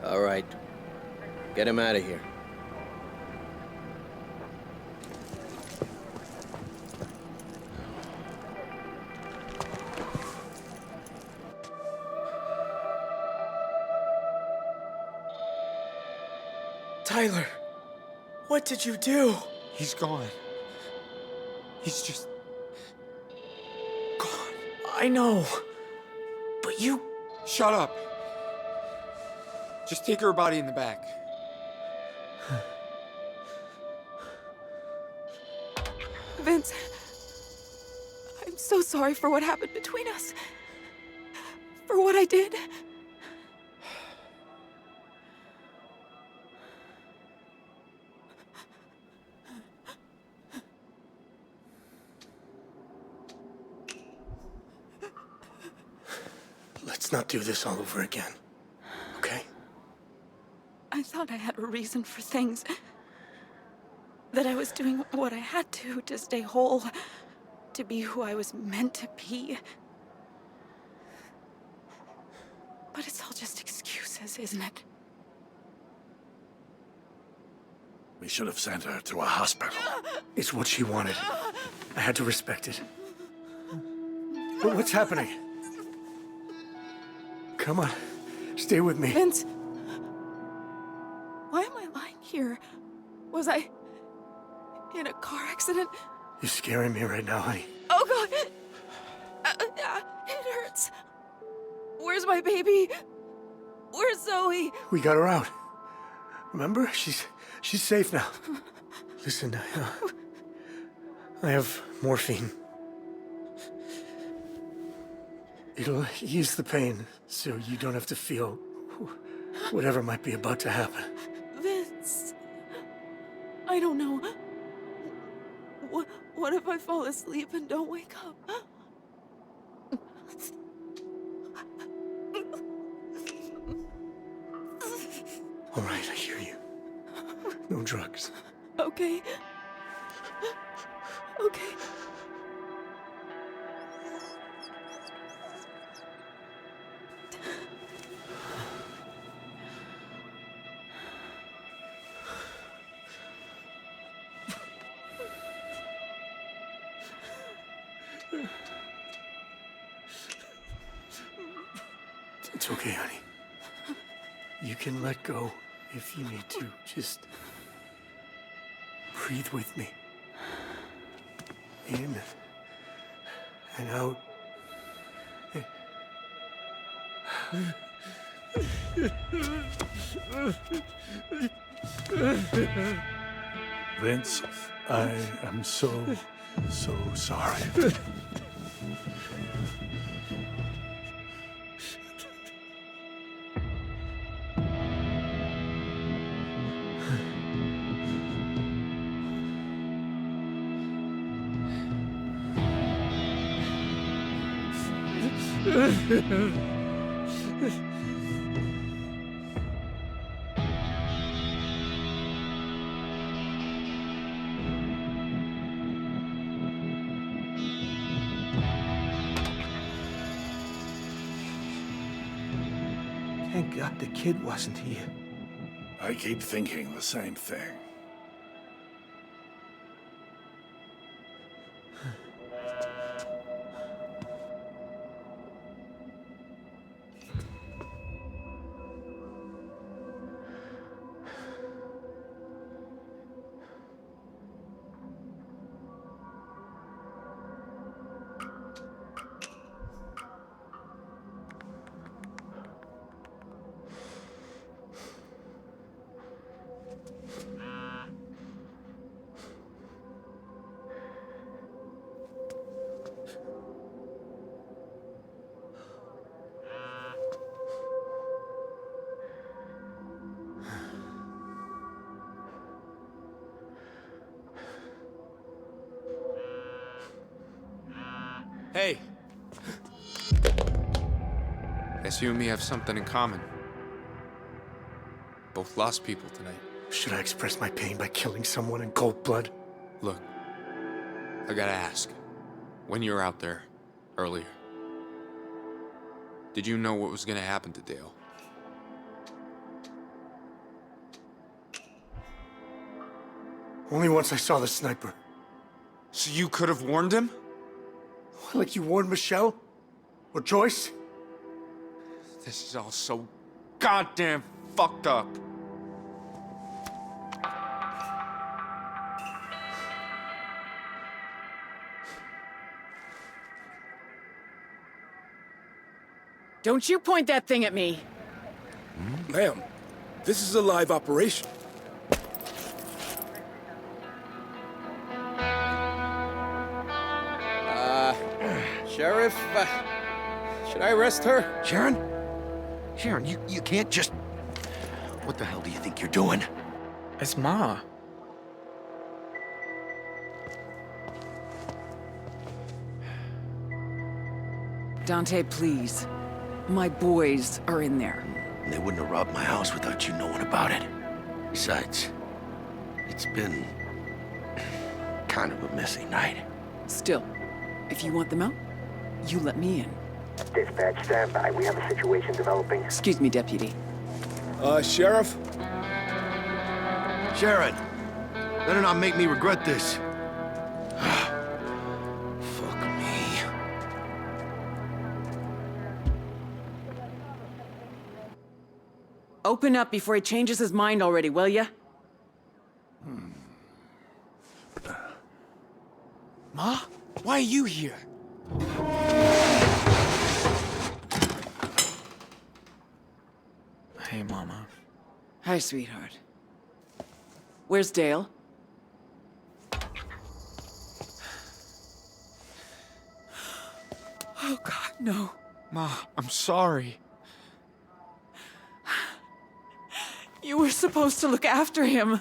All right. Get him out of here. Tyler, what did you do? He's gone. He's just... gone. I know, but you... Shut up. Just take her body in the back. Vince, I'm so sorry for what happened between us. For what I did. Let's not do this all over again, okay? I thought I had a reason for things. That I was doing what I had to stay whole. To be who I was meant to be. But it's all just excuses, isn't it? We should have sent her to a hospital. It's what she wanted. I had to respect it. What's happening? Come on, stay with me. Vince, why am I lying here? Was I in a car accident? You're scaring me right now, honey. Oh God! It hurts. Where's my baby? Where's Zoe? We got her out. Remember? She's safe now. Listen, I have morphine. It'll ease the pain, so you don't have to feel whatever might be about to happen. Vince, I don't know. What if I fall asleep and don't wake up? All right, I hear you. No drugs. Okay. Okay. It's okay, honey. You can let go if you need to. Just breathe with me. In and out. Vince, I am so sorry. Thank God the kid wasn't here. I keep thinking the same thing. Hey! Guess you and me have something in common. Both lost people tonight. Should I express my pain by killing someone in cold blood? Look, I gotta ask. When you were out there, earlier, did you know what was gonna happen to Dale? Only once I saw the sniper. So you could have warned him? Like you warned Michelle? Or Joyce? This is all so goddamn fucked up. Don't you point that thing at me. Ma'am, this is a live operation. Sheriff, should I arrest her? Sharon? Sharon, you can't just... What the hell do you think you're doing? It's Ma. Dante, please. My boys are in there. And they wouldn't have robbed my house without you knowing about it. Besides, it's been... kind of a messy night. Still, if you want them out, you let me in. Dispatch, stand by. We have a situation developing. Excuse me, Deputy. Sheriff? Sharon, better not make me regret this. Fuck me. Open up before he changes his mind already, will ya? Ma? Why are you here? Hey, Mama. Hi, sweetheart. Where's Dale? Oh, God, no. Ma, I'm sorry. You were supposed to look after him.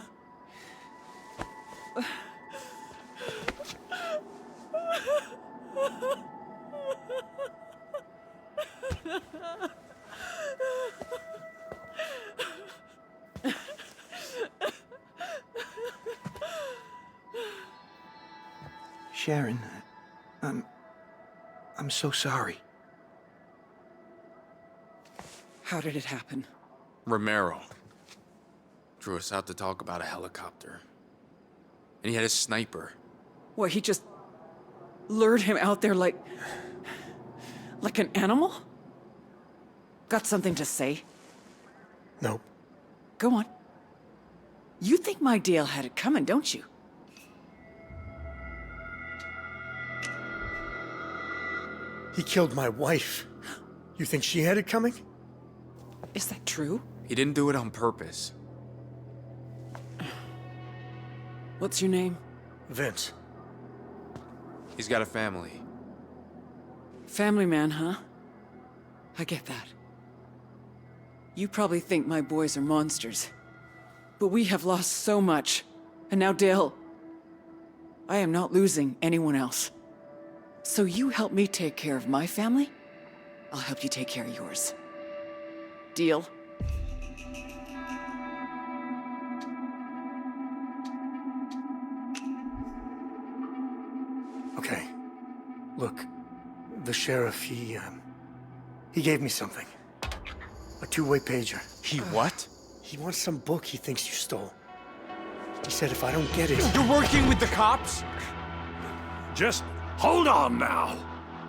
Sharon, I'm so sorry. How did it happen? Romero drew us out to talk about a helicopter. And he had a sniper. What, he just lured him out there like an animal? Got something to say? Nope. Go on. You think my Dale had it coming, don't you? He killed my wife. You think she had it coming? Is that true? He didn't do it on purpose. What's your name? Vince. He's got a family. Family man, huh? I get that. You probably think my boys are monsters. But we have lost so much. And now Dale. I am not losing anyone else. So you help me take care of my family, I'll help you take care of yours. Deal? Okay. Look, the sheriff, he gave me something. A two-way pager. He what? He wants some book he thinks you stole. He said if I don't get it... You're working with the cops? Just hold on now.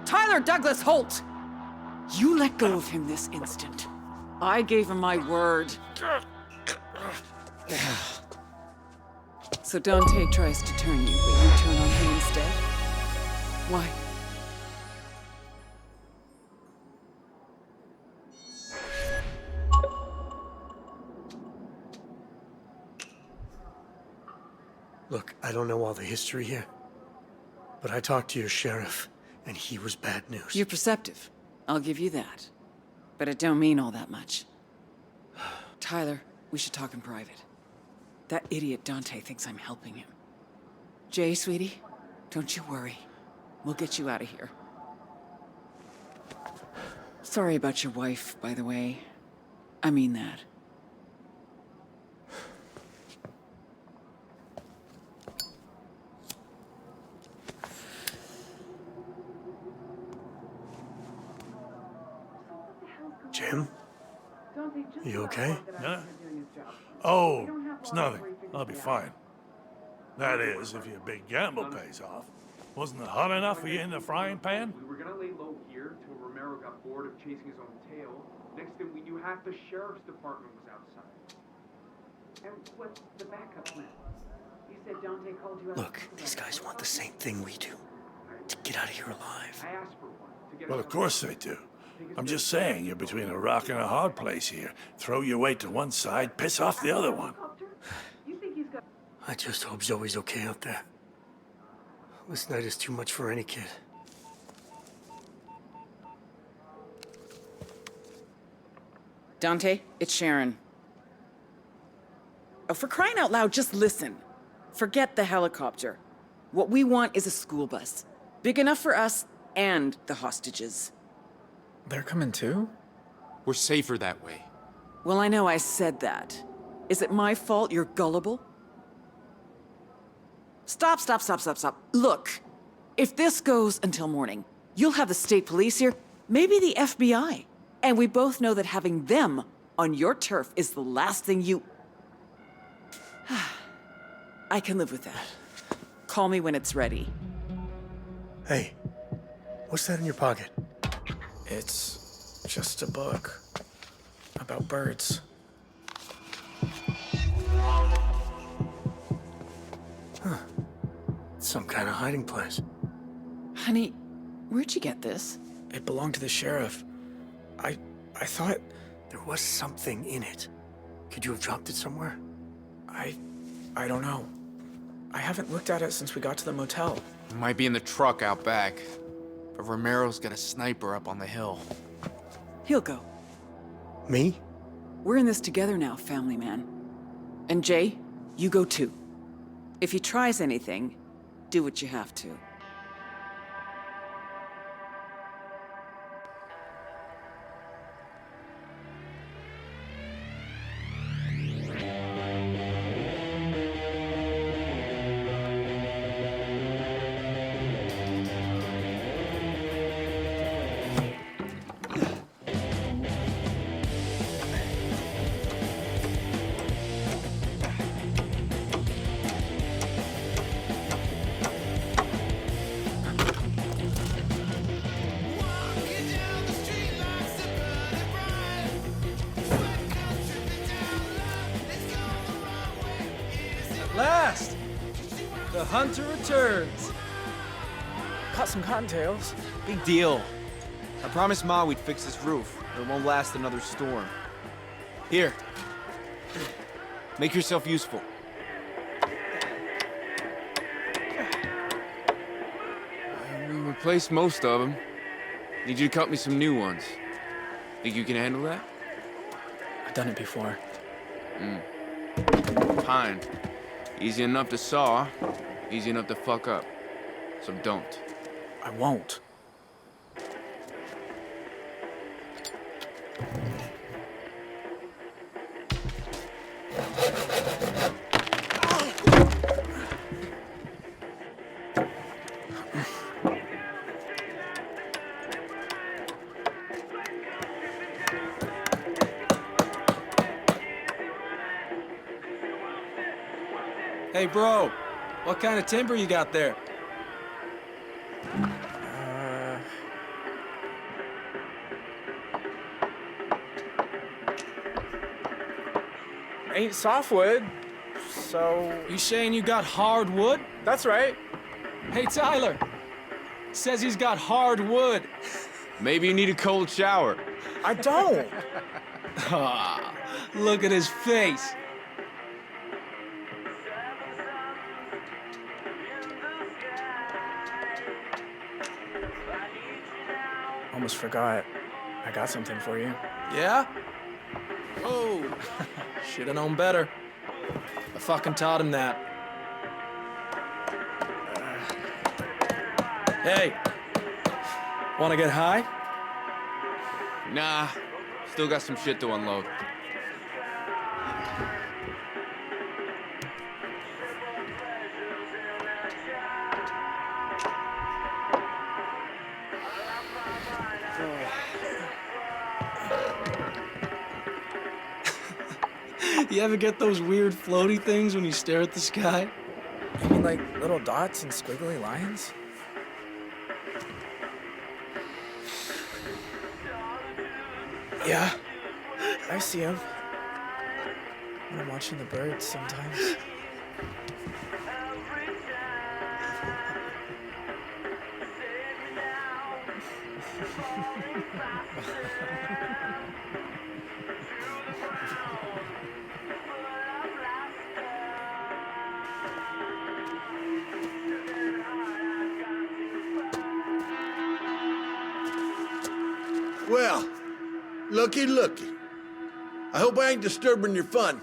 Tyler Douglas Holt! You let go of him this instant. I gave him my word. So Dante tries to turn you, but you turn on him instead? Why? Look, I don't know all the history here, but I talked to your sheriff, and he was bad news. You're perceptive. I'll give you that. But it don't mean all that much. Tyler, we should talk in private. That idiot Dante thinks I'm helping him. Jay, sweetie, don't you worry. We'll get you out of here. Sorry about your wife, by the way. I mean that. Jim? You okay? Huh? Oh, it's nothing. I'll be fine. That is, if your big gamble pays off. Wasn't it hot enough for you in the frying pan? We were gonna lay low here till Romero got bored of chasing his own tail. Next thing we knew, half the sheriff's department was outside. And what's the backup plan? You said Dante called you out. Look, these guys want the same thing we do. To get out of here alive. I asked for one to get Well, us of course they do. I'm just saying, you're between a rock and a hard place here. Throw your weight to one side, piss off the other one. You think he's got... I just hope Zoe's okay out there. This night is too much for any kid. Dante, it's Sharon. Oh, for crying out loud, just listen. Forget the helicopter. What we want is a school bus. Big enough for us and the hostages. They're coming too? We're safer that way. Well, I know I said that. Is it my fault you're gullible? Stop. Look, if this goes until morning, you'll have the state police here, maybe the FBI. And we both know that having them on your turf is the last thing you... I can live with that. Call me when it's ready. Hey, what's that in your pocket? It's just a book about birds. Huh. Some kind of hiding place. Honey, where'd you get this? It belonged to the sheriff. I thought... There was something in it. Could you have dropped it somewhere? I don't know. I haven't looked at it since we got to the motel. It might be in the truck out back. But Romero's got a sniper up on the hill. He'll go. Me? We're in this together now, family man. And Jay, you go too. If he tries anything, do what you have to. Last! The hunter returns. Caught some cottontails. Big deal. I promised Ma we'd fix this roof. It won't last another storm. Here. Make yourself useful. We replaced most of them. Need you to cut me some new ones. Think you can handle that? I've done it before. Fine. Easy enough to saw, easy enough to fuck up. So don't. I won't. Hey, bro. What kind of timber you got there? Ain't softwood, so... You saying you got hardwood? That's right. Hey, Tyler. Says he's got hardwood. Maybe you need a cold shower. I don't. Ah, look at his face. Almost forgot. I got something for you. Yeah? Oh, should've known better. I fucking taught him that. Hey, wanna get high? Nah, still got some shit to unload. You ever get those weird floaty things when you stare at the sky? mean like little dots and squiggly lines? Yeah, I see them. When I'm watching the birds sometimes. Well, looky, looky. I hope I ain't disturbing your fun.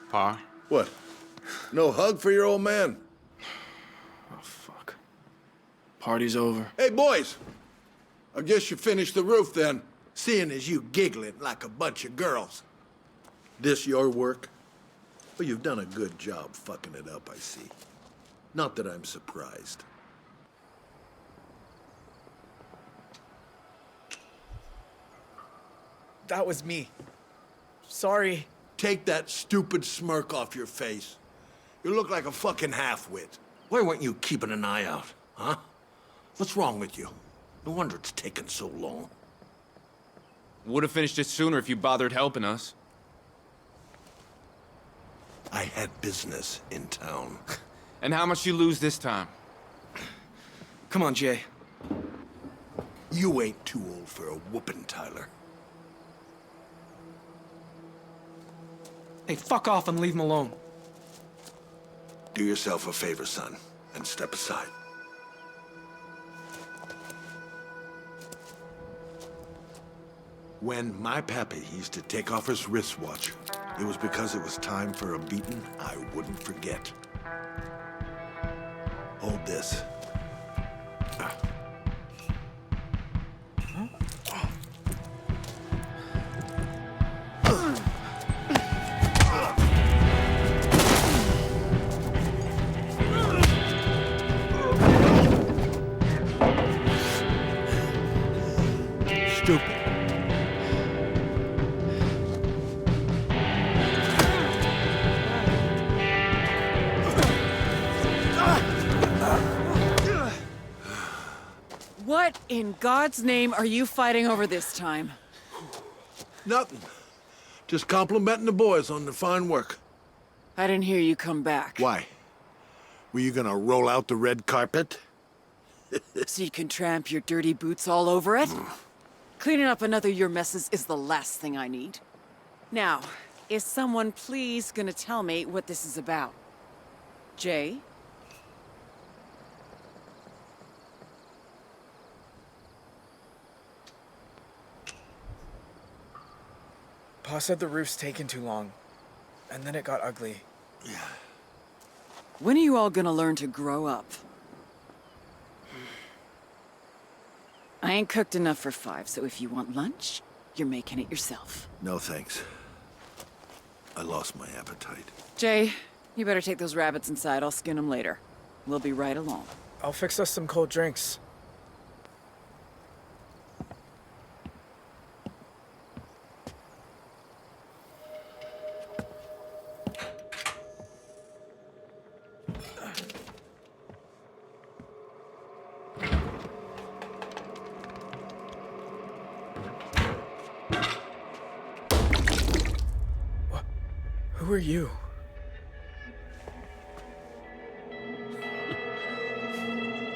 Pa? What? No hug for your old man? Oh, fuck. Party's over. Hey, boys. I guess you finished the roof then, seeing as you giggling like a bunch of girls. This your work? Well, you've done a good job fucking it up, I see. Not that I'm surprised. That was me. Sorry. Take that stupid smirk off your face. You look like a fucking half-wit. Why weren't you keeping an eye out, huh? What's wrong with you? No wonder it's taken so long. Would have finished it sooner if you bothered helping us. I had business in town. And how much you lose this time? Come on, Jay. You ain't too old for a whooping, Tyler. Hey, fuck off and leave him alone. Do yourself a favor, son, and step aside. When my pappy used to take off his wristwatch, it was because it was time for a beating I wouldn't forget. Hold this. Stupid. What in God's name are you fighting over this time? Nothing. Just complimenting the boys on their fine work. I didn't hear you come back. Why? Were you gonna roll out the red carpet? So you can tramp your dirty boots all over it? Cleaning up another of your messes is the last thing I need. Now, is someone please gonna tell me what this is about? Jay? Pa said the roof's taken too long, and then it got ugly. Yeah. When are you all gonna learn to grow up? I ain't cooked enough for 5, so if you want lunch, you're making it yourself. No thanks. I lost my appetite. Jay, you better take those rabbits inside. I'll skin them later. We'll be right along. I'll fix us some cold drinks. Who are you?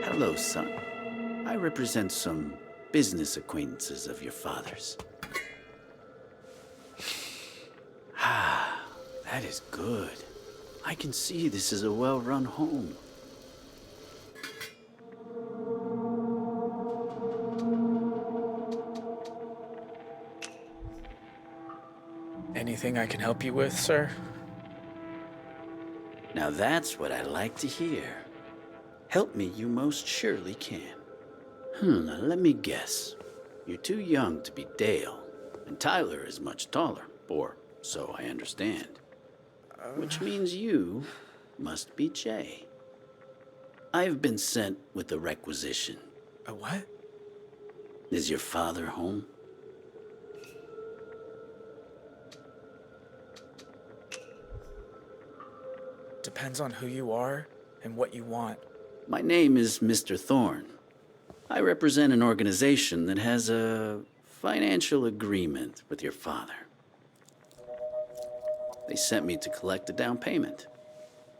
Hello, son. I represent some business acquaintances of your father's. Ah, that is good. I can see this is a well-run home. Anything I can help you with, sir? Now that's what I like to hear. Help me you most surely can. Now let me guess. You're too young to be Dale, and Tyler is much taller, or so I understand. Which means you must be Jay. I've been sent with a requisition. A what? Is your father home? Depends on who you are and what you want. My name is Mr. Thorne. I represent an organization that has a financial agreement with your father. They sent me to collect a down payment.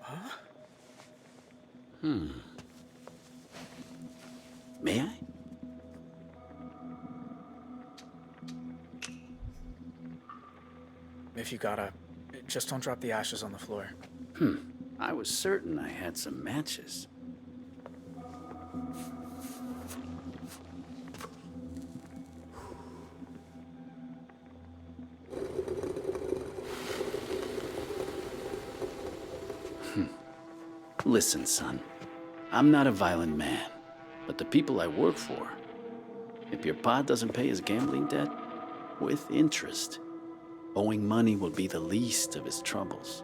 Huh? May I? If you gotta, just don't drop the ashes on the floor. I was certain I had some matches. Listen, son. I'm not a violent man, but the people I work for, if your pa doesn't pay his gambling debt, with interest, owing money will be the least of his troubles.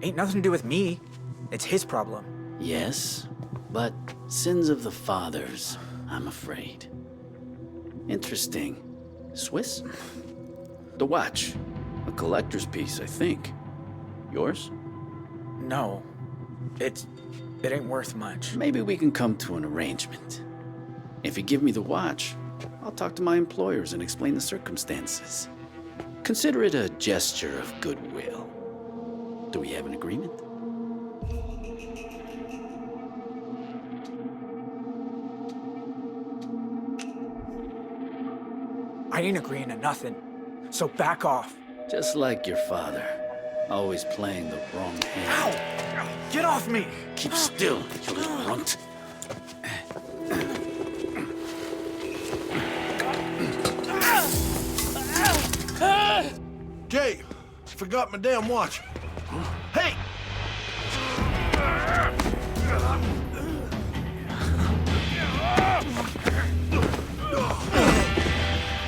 Ain't nothing to do with me. It's his problem. Yes, but sins of the fathers, I'm afraid. Interesting. Swiss? The watch. A collector's piece, I think. Yours? No. It ain't worth much. Maybe we can come to an arrangement. If you give me the watch, I'll talk to my employers and explain the circumstances. Consider it a gesture of goodwill. Do we have an agreement? I ain't agreeing to nothing. So back off. Just like your father. Always playing the wrong hand. Ow! Get off me! Keep still, you little runt. Jay, forgot my damn watch. Hey!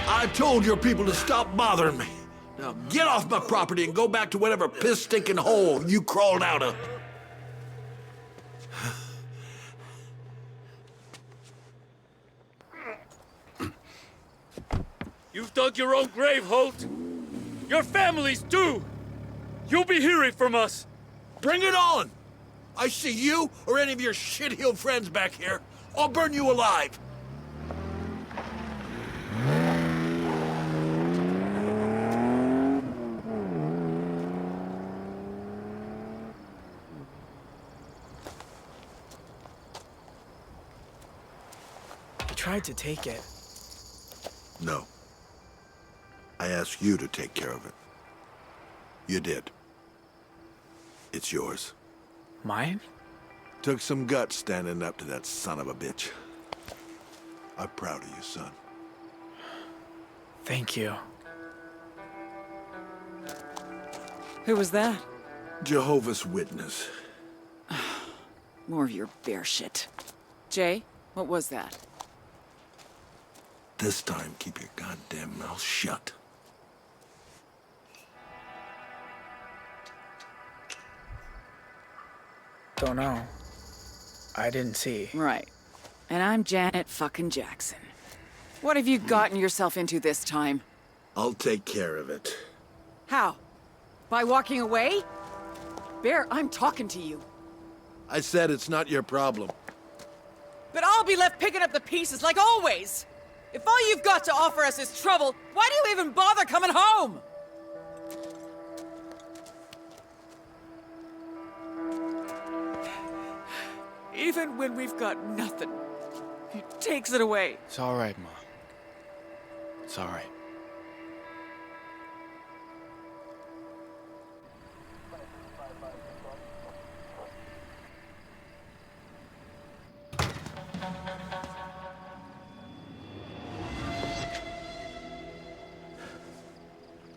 I told your people to stop bothering me. Now get off my property and go back to whatever piss-stinking hole you crawled out of. You've dug your own grave, Holt. Your families too. You'll be hearing from us. Bring it on! I see you or any of your shit-heeled friends back here, I'll burn you alive. He tried to take it. No. I asked you to take care of it. You did. It's yours. Mine? Took some guts standing up to that son of a bitch. I'm proud of you, son. Thank you. Who was that? Jehovah's Witness. More of your bear shit. Jay, what was that? This time, keep your goddamn mouth shut. Don't know. I didn't see. Right. And I'm Janet fucking Jackson. What have you gotten yourself into this time? I'll take care of it. How? By walking away? Bear, I'm talking to you. I said it's not your problem. But I'll be left picking up the pieces like always. If all you've got to offer us is trouble, why do you even bother coming home? Even when we've got nothing, he takes it away. It's all right, Ma. It's all right.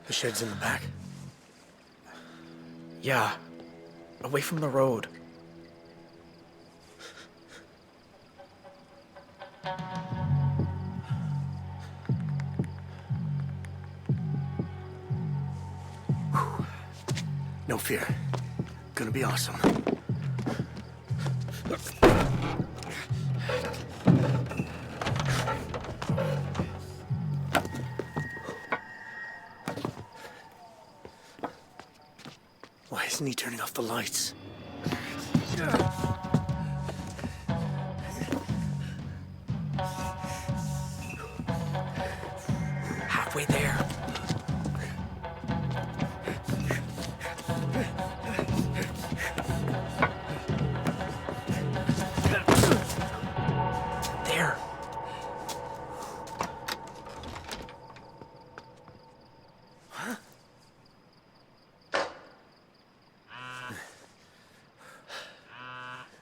The shed's in the back. Yeah. Away from the road. No fear. Gonna be awesome. isn't he turning off the lights? Halfway there. There.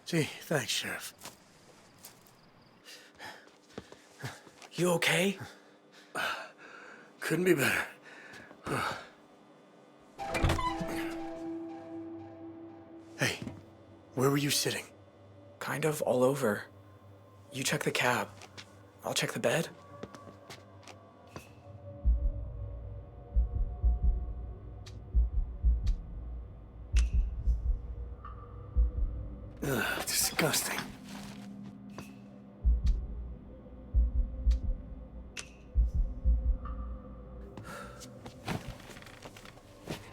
Gee, thanks, Sheriff. You okay? Couldn't be better. Hey, where were you sitting? Kind of all over. You check the cab. I'll check the bed. Ugh, disgusting.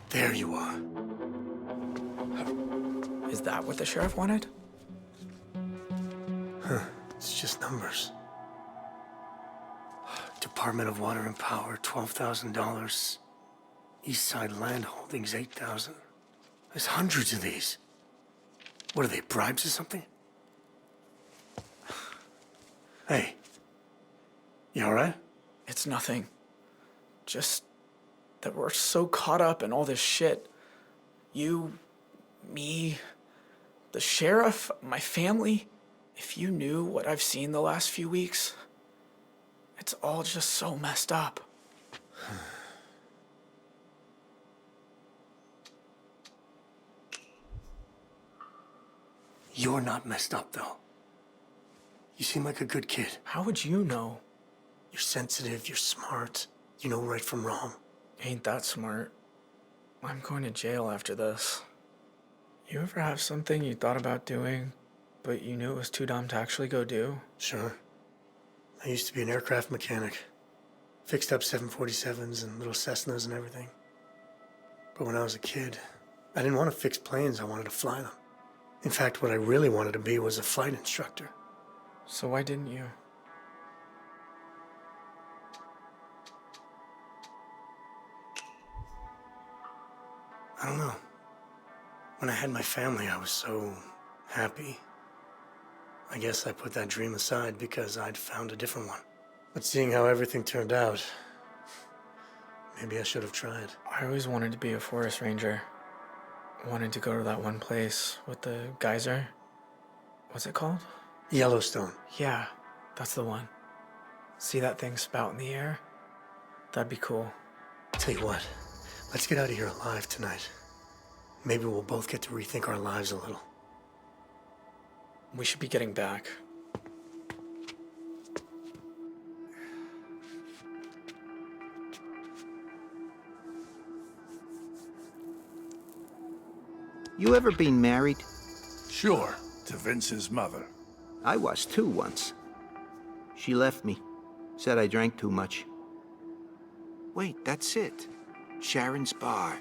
There you are. Is that what the sheriff wanted? Huh, it's just numbers. Department of Water and Power, $12,000. East Side Land Holdings, $8,000. There's hundreds of these. What are they, bribes or something? Hey, you all right? It's nothing. Just that we're so caught up in all this shit. You, me, the sheriff, my family. If you knew what I've seen the last few weeks, it's all just so messed up. You're not messed up, though. You seem like a good kid. How would you know? You're sensitive, you're smart, you know right from wrong. Ain't that smart. I'm going to jail after this. You ever have something you thought about doing, but you knew it was too dumb to actually go do? Sure. I used to be an aircraft mechanic. Fixed up 747s and little Cessnas and everything. But when I was a kid, I didn't want to fix planes, I wanted to fly them. In fact, what I really wanted to be was a flight instructor. So why didn't you? I don't know. When I had my family, I was so happy. I guess I put that dream aside because I'd found a different one. But seeing how everything turned out, maybe I should have tried. I always wanted to be a forest ranger. Wanted to go to that one place with the geyser. What's it called? Yellowstone. Yeah, that's the one. See that thing spout in the air? That'd be cool. Tell you what, let's get out of here alive tonight. Maybe we'll both get to rethink our lives a little. We should be getting back. You ever been married? Sure, to Vince's mother. I was too once. She left me. Said I drank too much. Wait, that's it. Sharon's Bar.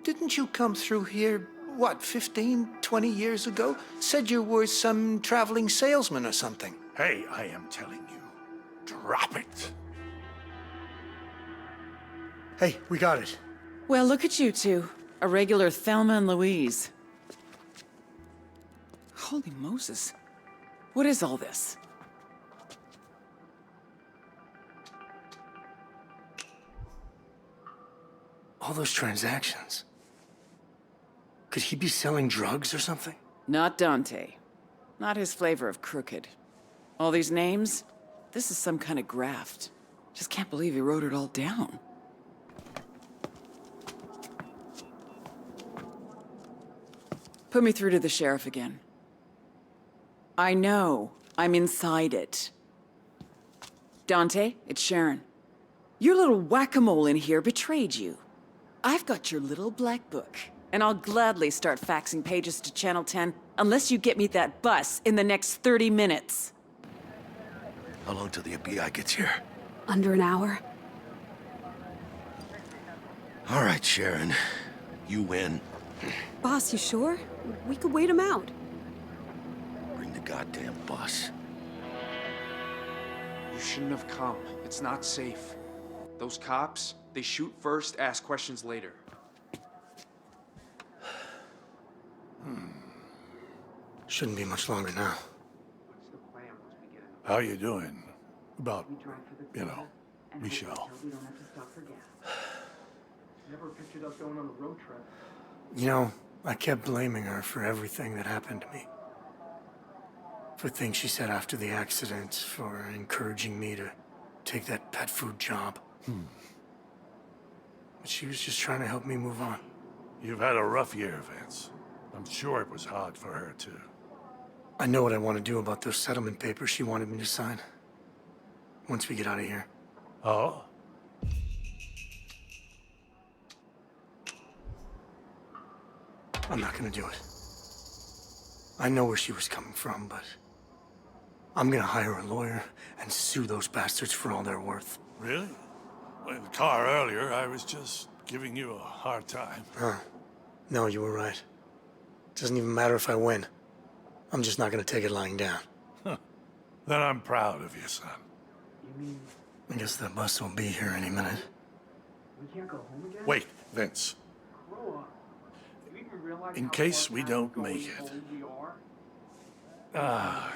Didn't you come through here, what, 15, 20 years ago? Said you were some traveling salesman or something. Hey, I am telling you, drop it. Hey, we got it. Well, look at you two. A regular Thelma and Louise. Holy Moses. What is all this? All those transactions. Could he be selling drugs or something? Not Dante. Not his flavor of crooked. All these names? This is some kind of graft. Just can't believe he wrote it all down. Put me through to the sheriff again. I know. I'm inside it. Dante, it's Sharon. Your little whack-a-mole in here betrayed you. I've got your little black book, and I'll gladly start faxing pages to Channel 10 unless you get me that bus in the next 30 minutes. How long till the FBI gets here? Under an hour. All right, Sharon. You win. Boss, you sure? We could wait him out. Bring the goddamn bus. You shouldn't have come. It's not safe. Those cops, they shoot first, ask questions later. Shouldn't be much longer now. What's the plan once we get in the How you doing? About, Michelle. We don't have to stop for gas. Never pictured us going on a road trip. You know, I kept blaming her for everything that happened to me. For things she said after the accident, for encouraging me to take that pet food job. But she was just trying to help me move on. You've had a rough year, Vince. I'm sure it was hard for her, too. I know what I want to do about those settlement papers she wanted me to sign. Once we get out of here. Oh? I'm not gonna do it. I know where she was coming from, but I'm gonna hire a lawyer and sue those bastards for all they're worth. Really? Well, in the car earlier, I was just giving you a hard time. Huh. No, you were right. Doesn't even matter if I win. I'm just not gonna take it lying down. Huh. Then I'm proud of you, son. You mean I guess that bus will be here any minute. we can't go home again? Wait, Vince. Grow up. Do you even realize In how case far we past don't going make it. home we are? Ah,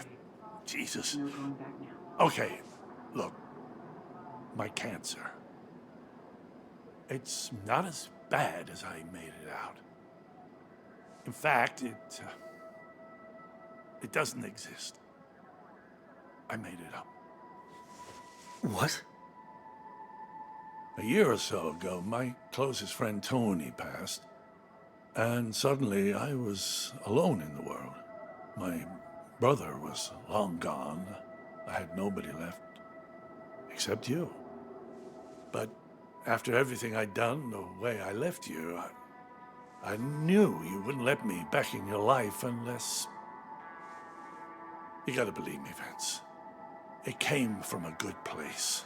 Jesus. No going back now. Okay, look. My cancer. It's not as bad as I made it out. In fact, it doesn't exist. I made it up. What? A year or so ago, my closest friend Tony passed, and suddenly I was alone in the world. My brother was long gone. I had nobody left, except you. But after everything I'd done, the way I left you, I knew you wouldn't let me back in your life unless... You gotta believe me, Vince. It came from a good place.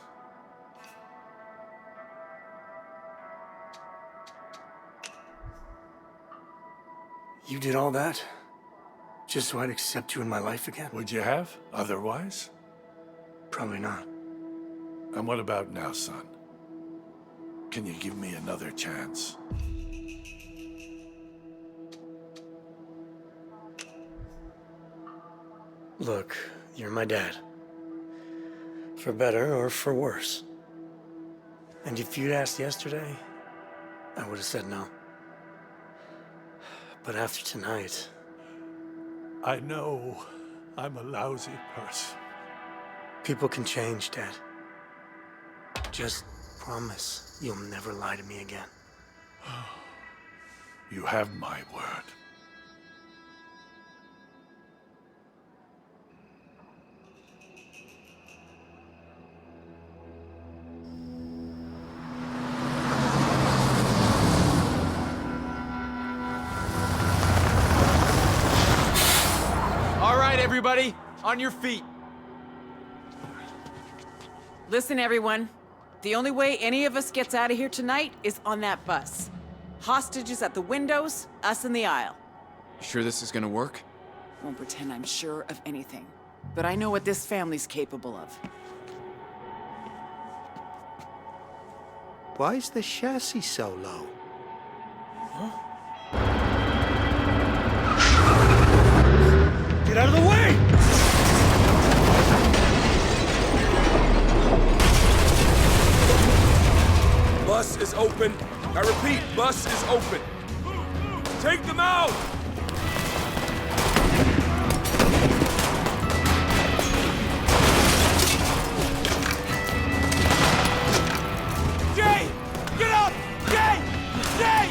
You did all that? Just so I'd accept you in my life again? Would you have, otherwise? Probably not. And what about now, son? Can you give me another chance? Look, you're my dad. For better or for worse. And if you'd asked yesterday, I would have said no. But after tonight... I know I'm a lousy person. People can change, Dad. Just promise you'll never lie to me again. You have my word. All right, everybody, on your feet. Listen, everyone. The only way any of us gets out of here tonight is on that bus. Hostages at the windows, us in the aisle. You sure this is gonna work? Won't pretend I'm sure of anything. But I know what this family's capable of. Why is the chassis so low? Get out of the way! Bus is open. I repeat, bus is open. Take them out! Jay! Get up! Jay! Jay!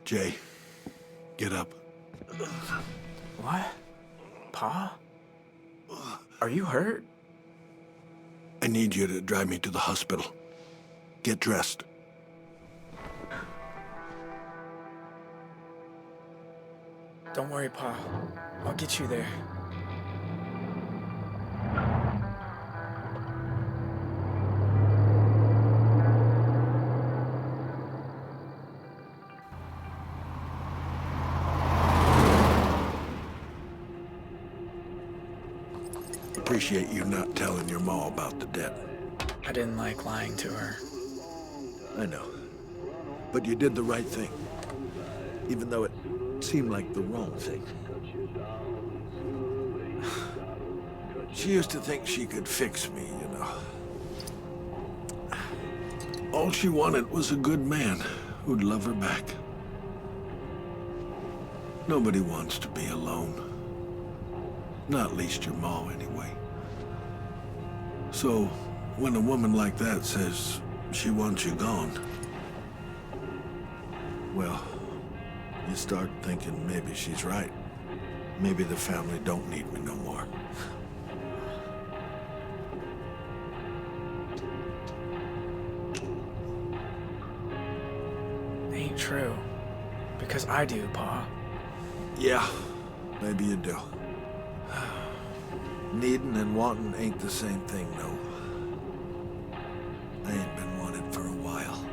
Jay, Get up. What? Pa? Are you hurt? I need you to drive me to the hospital. Get dressed. Don't worry, Pa. I'll get you there. Appreciate you not telling your ma about the debt. I didn't like lying to her. I know. But you did the right thing. Even though it seemed like the wrong thing. She used to think she could fix me, you know. All she wanted was a good man who'd love her back. Nobody wants to be alone. Not least your ma, anyway. So, when a woman like that says she wants you gone, well, you start thinking maybe she's right. Maybe the family don't need me no more. Ain't true. Because I do, Pa. Yeah, maybe you do. Needing and wanting ain't the same thing, no. I ain't been wanted for a while.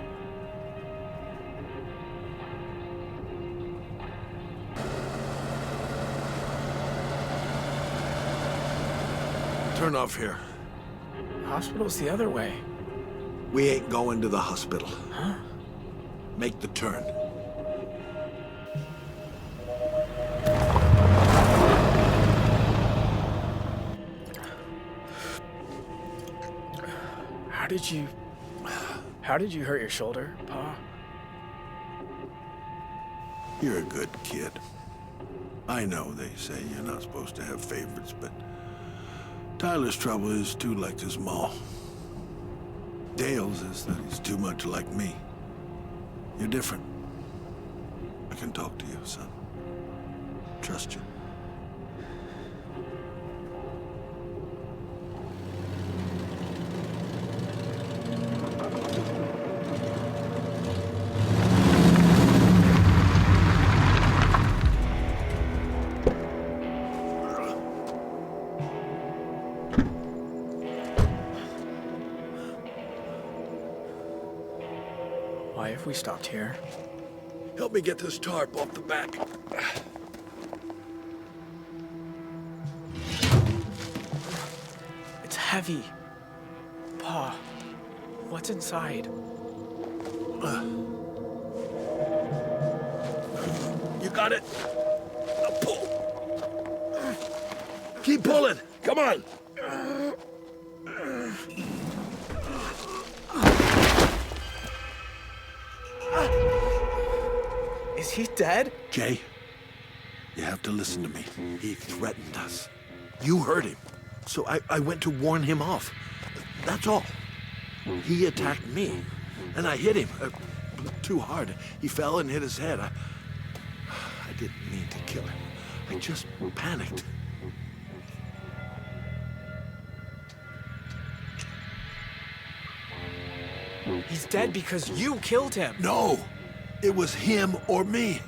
Turn off here. Hospital's the other way. We ain't going to the hospital. Huh? Make the turn. How did you hurt your shoulder, Pa? You're a good kid. I know they say you're not supposed to have favorites, but Tyler's trouble is too like his ma. Dale's is that he's too much like me. You're different. I can talk to you, son. Trust you. Why have we stopped here? Help me get this tarp off the back. It's heavy. Pa, what's inside? You got it? Now pull. Keep pulling. Come on. Is he dead? Jay, you have to listen to me. He threatened us. You heard him. So I went to warn him off. That's all. He attacked me, and I hit him too hard. He fell and hit his head. I didn't mean to kill him. I just panicked. He's dead because you killed him. No, it was him or me.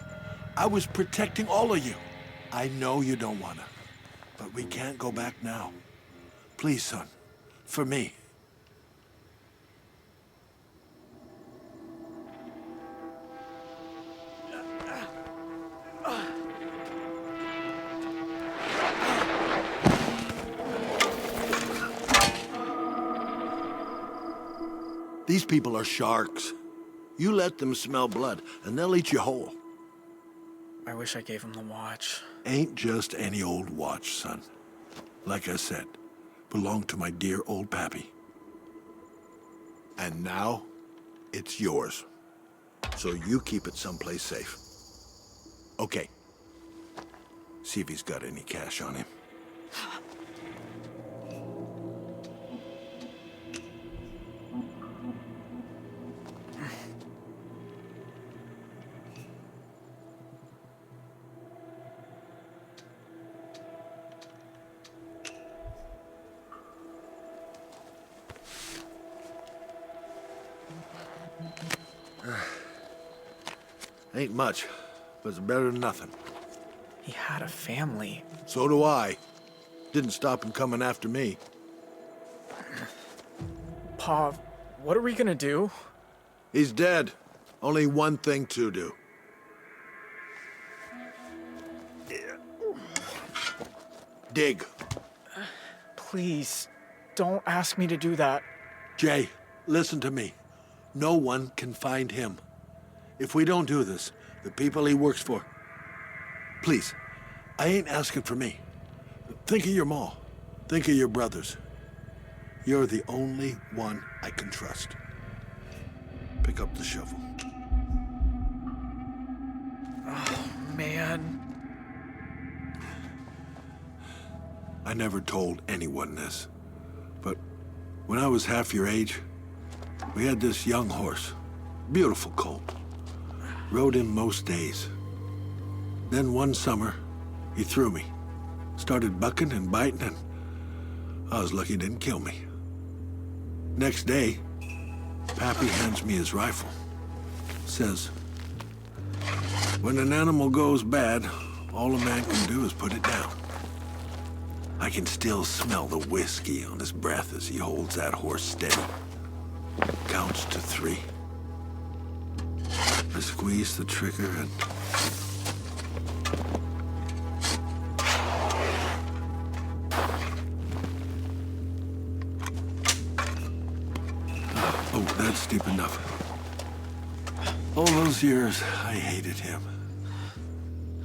I was protecting all of you. I know you don't wanna, but we can't go back now. Please, son, for me. These people are sharks. You let them smell blood, and they'll eat you whole. I wish I gave him the watch. Ain't just any old watch, son. Like I said, belonged to my dear old pappy. And now, it's yours. So you keep it someplace safe. Okay. See if he's got any cash on him. Ain't much, but it's better than nothing. He had a family. So do I. Didn't stop him coming after me. Pa, what are we gonna do? He's dead. Only one thing to do. Dig. Please, don't ask me to do that. Jay, listen to me. No one can find him. If we don't do this, the people he works for... Please, I ain't asking for me. Think of your ma. Think of your brothers. You're the only one I can trust. Pick up the shovel. Oh, man. I never told anyone this, but when I was half your age, we had this young horse, beautiful colt. Rode him most days. Then one summer, he threw me. Started bucking and biting, and I was lucky he didn't kill me. Next day, Pappy hands me his rifle. Says, when an animal goes bad, all a man can do is put it down. I can still smell the whiskey on his breath as he holds that horse steady. Counts to 3. I squeeze the trigger and... Oh, that's deep enough. All those years, I hated him.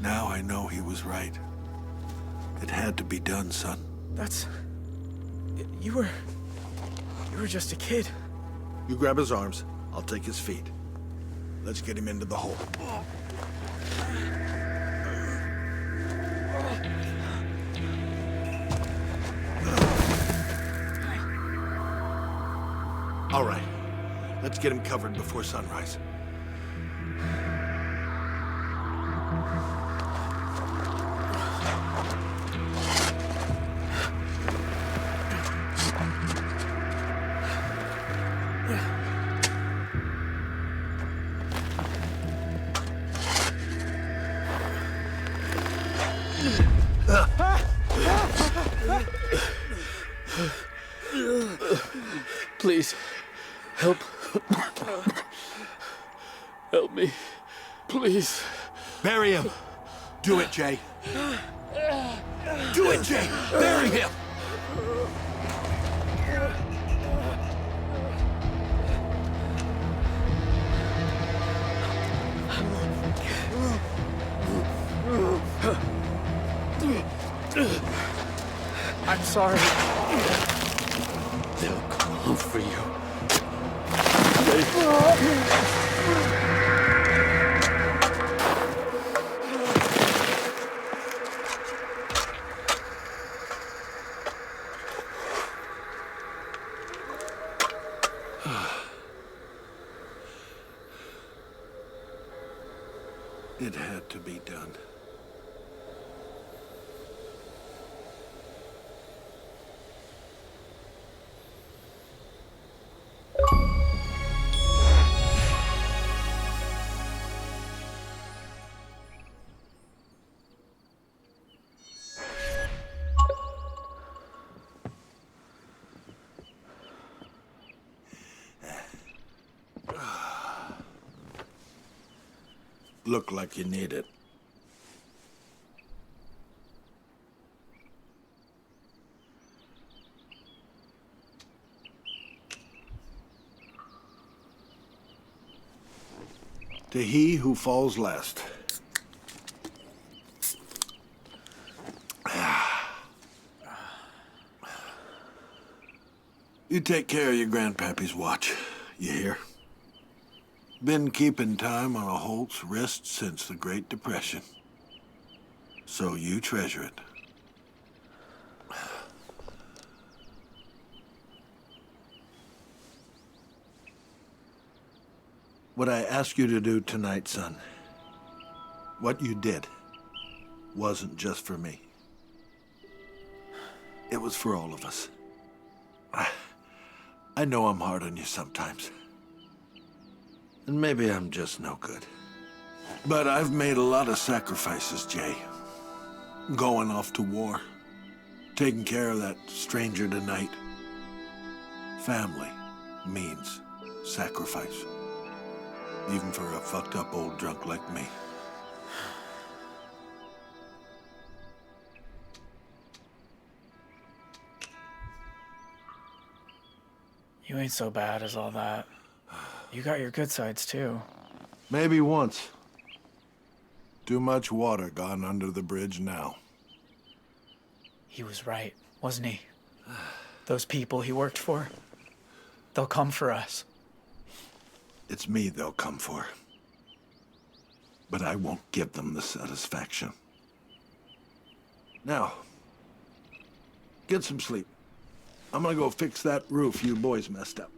Now I know he was right. It had to be done, son. That's... You were just a kid. You grab his arms, I'll take his feet. Let's get him into the hole. All right, let's get him covered before sunrise. Please, help. Help me. Please. Bury him. Do it, Jay. Do it, Jay. Bury him. I'm sorry. They'll come for you. It had to be done. Look like you need it. To he who falls last. You take care of your grandpappy's watch, you hear? Been keeping time on a Holt's wrist since the Great Depression. So you treasure it. What I ask you to do tonight, son, what you did, wasn't just for me. It was for all of us. I know I'm hard on you sometimes. And maybe I'm just no good. But I've made a lot of sacrifices, Jay. Going off to war. Taking care of that stranger tonight. Family means sacrifice. Even for a fucked up old drunk like me. You ain't so bad as all that. You got your good sides, too. Maybe once. Too much water gone under the bridge now. He was right, wasn't he? Those people he worked for, they'll come for us. It's me they'll come for. But I won't give them the satisfaction. Now, get some sleep. I'm gonna go fix that roof you boys messed up.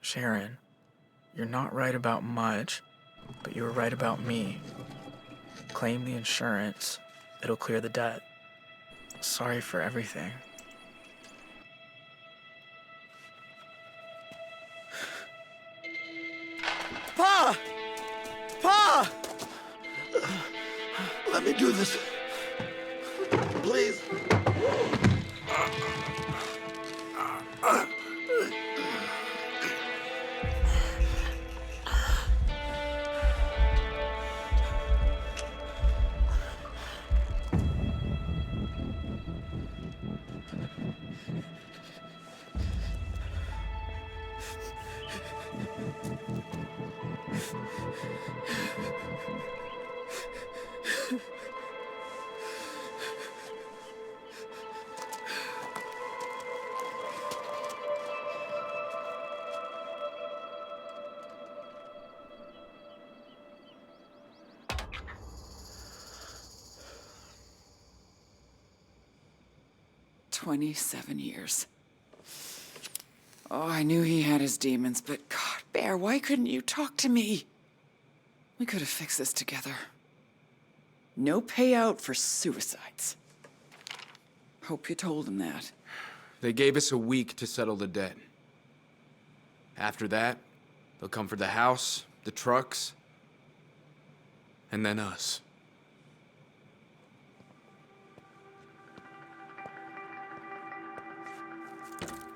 Sharon, you're not right about much, but you were right about me. Claim the insurance. It'll clear the debt. Sorry for everything. Pa! Pa! Let me do this. Please. $27 Oh, I knew he had his demons, but God, Bear, why couldn't you talk to me? We could have fixed this together. No payout for suicides. Hope you told him that. They gave us a week to settle the debt. After that, they'll come for the house, the trucks, and then us.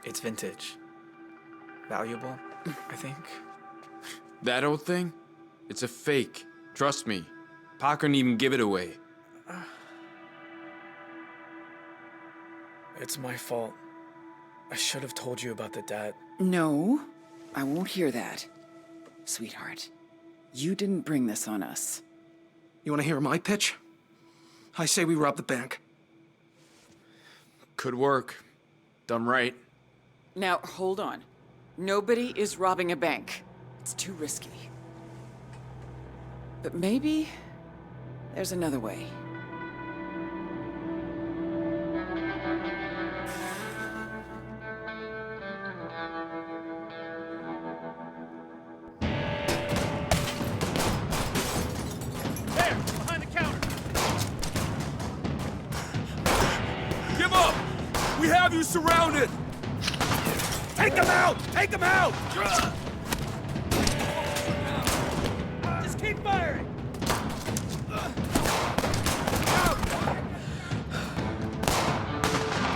It's vintage. Valuable, I think. That old thing? It's a fake. Trust me. Pa couldn't even give it away. It's my fault. I should have told you about the debt. No, I won't hear that. Sweetheart, you didn't bring this on us. You want to hear my pitch? I say we rob the bank. Could work. Done right. Now, hold on. Nobody is robbing a bank. It's too risky. But maybe there's another way. There, behind the counter. Give up! We have you surrounded! Take him out! Take him out! Just keep firing!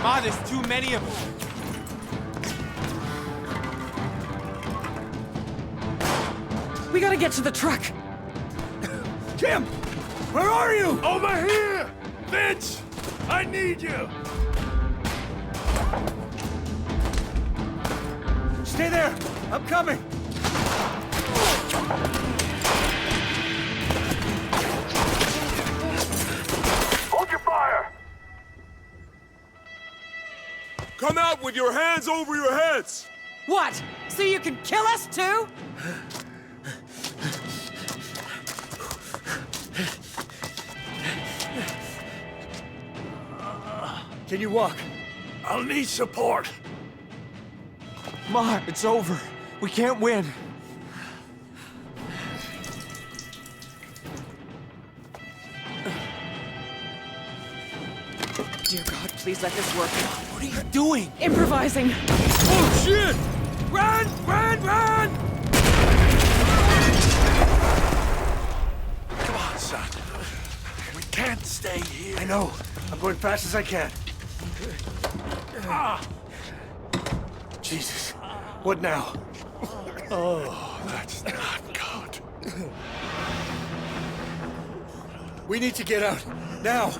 Ma, there's too many of them. We gotta get to the truck! Kim! Where are you? Over here! Vince! I need you! Stay there! I'm coming! Hold your fire! Come out with your hands over your heads! What? So you can kill us too? Can you walk? I'll need support. Ma, it's over. We can't win. Dear God, please let this work. What are you doing? Improvising. Oh, shit! Run! Run! Run! Come on, son. We can't stay here. I know. I'm going fast as I can. Jesus. What now? Oh, that's not good. We need to get out. Now.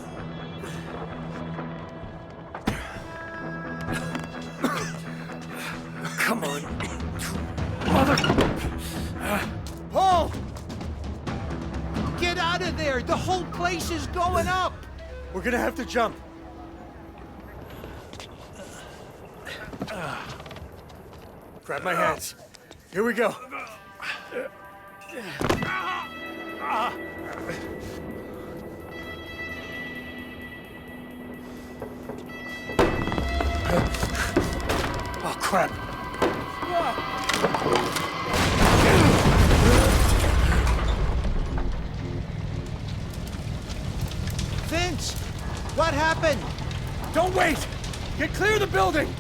Come on. Mother... Paul! Get out of there! The whole place is going up! We're gonna have to jump. Grab my hands. Here we go. Oh, crap. Vince! What happened? Don't wait! Get clear of the building!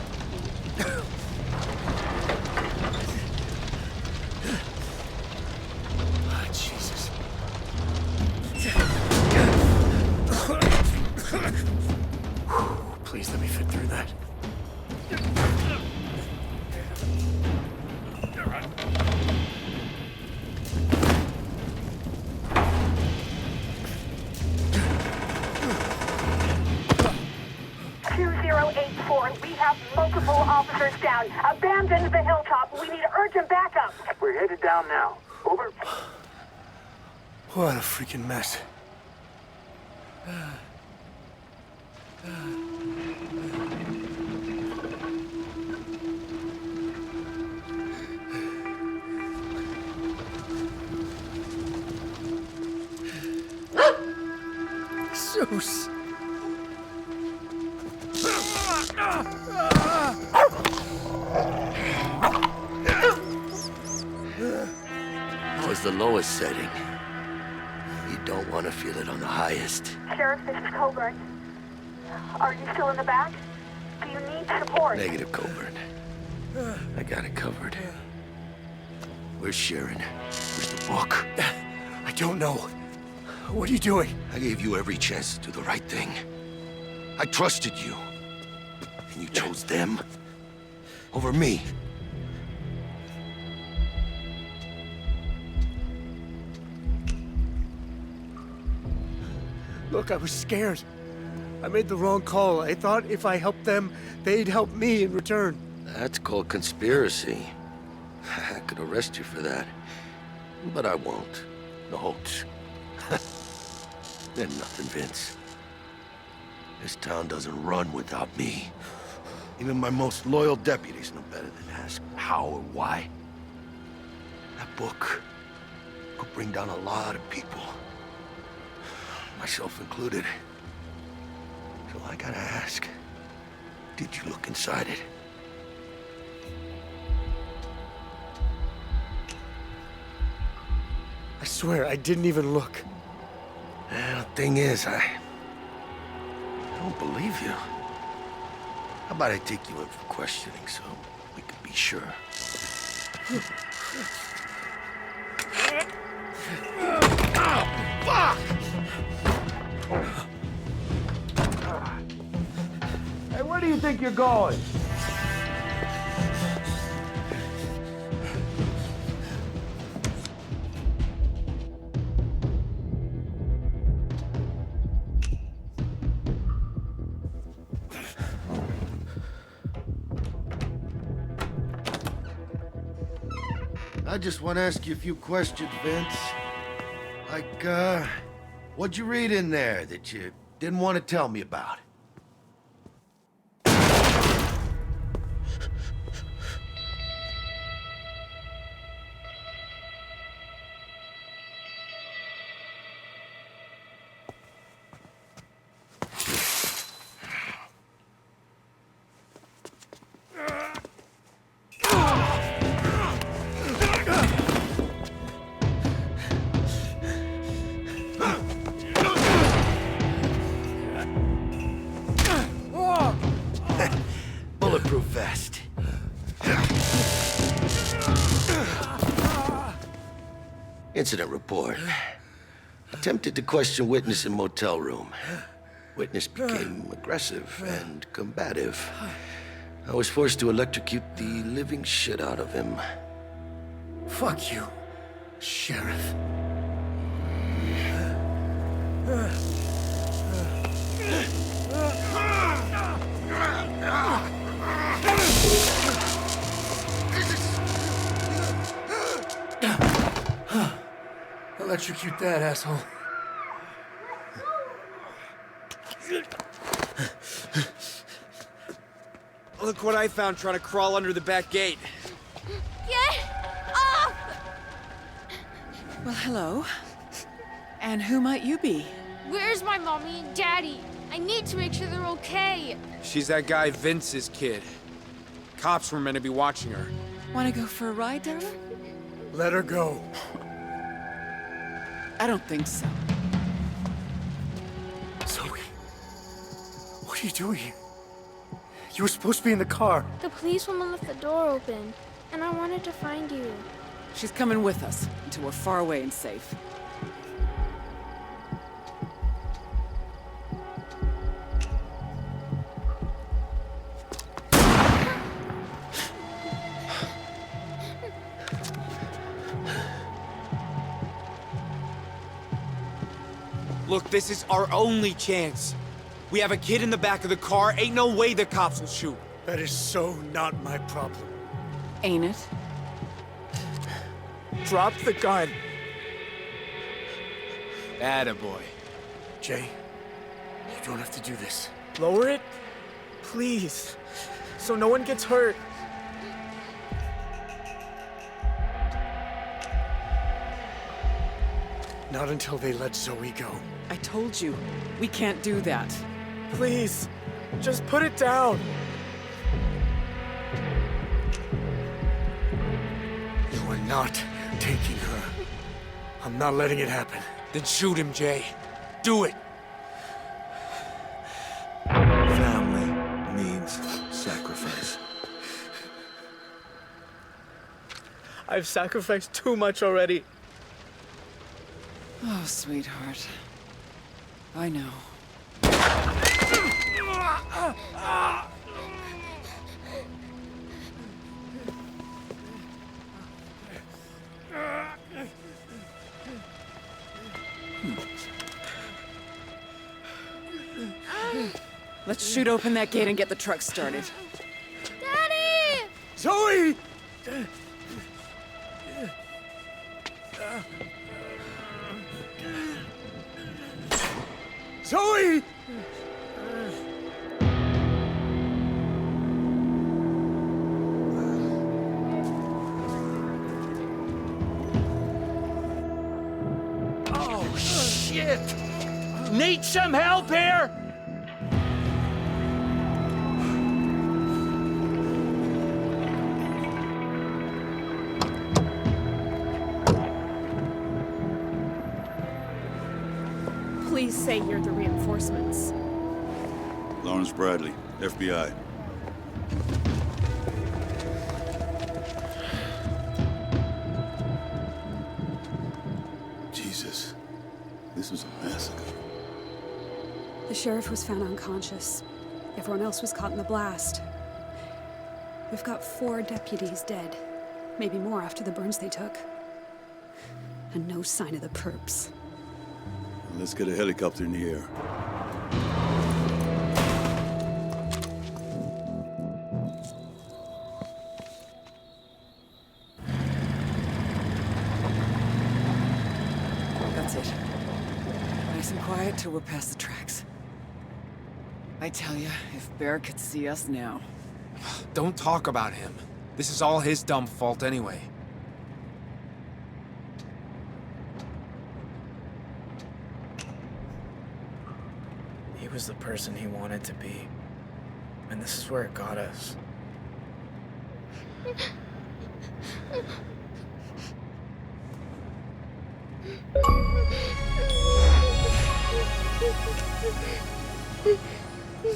Ah, Jesus. Please let me fit through that. We have multiple officers down. Abandon the hilltop. We need urgent backup. We're headed down now. Over. What a freaking mess. Zeus. Was the lowest setting. You don't want to feel it on the highest. Sheriff, this is Coburn. Are you still in the back? Do you need support? Negative, Coburn. I got it covered. Where's Sharon? Where's the book? I don't know. What are you doing? I gave you every chance to do the right thing. I trusted you. And you chose them over me. Look, I was scared. I made the wrong call. I thought if I helped them, they'd help me in return. That's called conspiracy. I could arrest you for that. But I won't. No. Then nothing, Vince. This town doesn't run without me. Even my most loyal deputies know better than to ask how or why. That book could bring down a lot of people. Myself included. So I gotta ask, did you look inside it? I swear, I didn't even look. The thing is, I don't believe you. How about I take you in for questioning so we can be sure? Fuck! Hey, where do you think you're going? I just want to ask you a few questions, Vince. Like, what'd you read in there that you didn't want to tell me about? Incident report. Attempted to question witness in motel room. Witness became aggressive and combative. I was forced to electrocute the living shit out of him. Fuck you, Sheriff. Electrocute that asshole. Look what I found trying to crawl under the back gate. Get off! Well, hello. And who might you be? Where's my mommy and daddy? I need to make sure they're okay. She's that guy Vince's kid. Cops were meant to be watching her. Want to go for a ride, darling? Let her go. I don't think so. Zoe, what are you doing here? You were supposed to be in the car. The policewoman left the door open, and I wanted to find you. She's coming with us until we're far away and safe. Look, this is our only chance. We have a kid in the back of the car. Ain't no way the cops will shoot. That is so not my problem. Ain't it? Drop the gun. Attaboy. Jay, you don't have to do this. Lower it, please, so no one gets hurt. Not until they let Zoe go. I told you, we can't do that. Please, just put it down. You are not taking her. I'm not letting it happen. Then shoot him, Jay. Do it. Family means sacrifice. I've sacrificed too much already. Oh, sweetheart. I know. Let's shoot open that gate and get the truck started. Daddy! Zoe! Zoe! Oh, shit! Need some help here? Please say you're the reinforcements. Lawrence Bradley, FBI. Jesus, this was a massacre. The sheriff was found unconscious. Everyone else was caught in the blast. We've got 4 deputies dead. Maybe more after the burns they took. And no sign of the perps. Let's get a helicopter in the air. That's it. Nice and quiet till we're past the tracks. I tell you, if Bear could see us now. Don't talk about him. This is all his dumb fault anyway. He was the person he wanted to be. And this is where it got us. You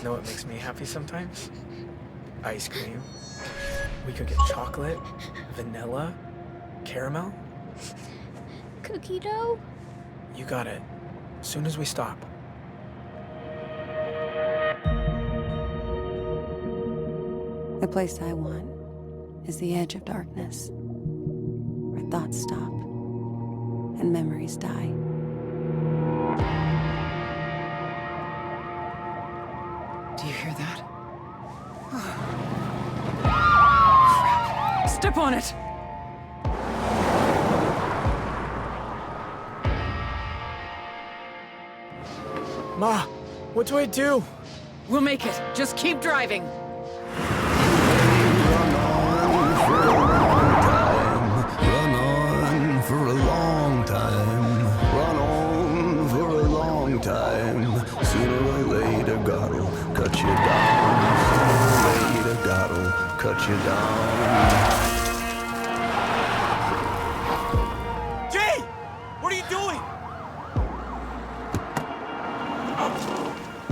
know what makes me happy sometimes? Ice cream. We could get chocolate, vanilla, caramel. cookie dough? You got it. As soon as we stop. The place I want is the edge of darkness, where thoughts stop and memories die. Do you hear that? Crap. Step on it! Ma, what do I do? We'll make it. Just keep driving. Run on for a long time. Run on for a long time. Sooner or later, God'll cut you down. Sooner or later, God'll cut you down. Jay! What are you doing?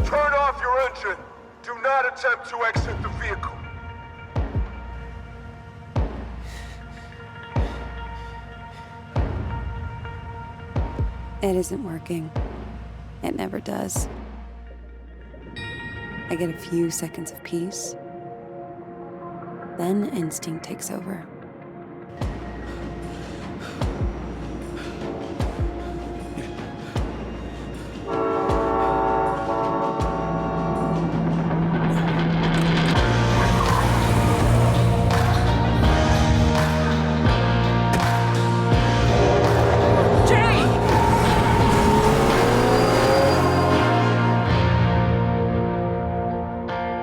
Turn off your engine. Do not attempt to exit the vehicle. It isn't working. It never does. I get a few seconds of peace. Then instinct takes over.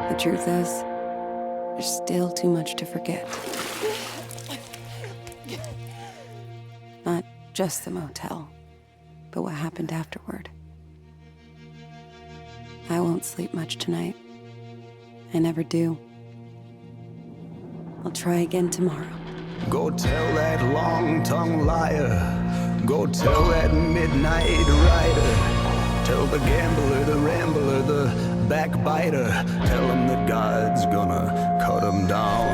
The truth is, there's still too much to forget. Not just the motel, but what happened afterward. I won't sleep much tonight. I never do. I'll try again tomorrow. Go tell that long-tongued liar. Go tell that midnight rider. Tell the gambler, the rambler, the backbiter. Tell him that God's gonna cut him down.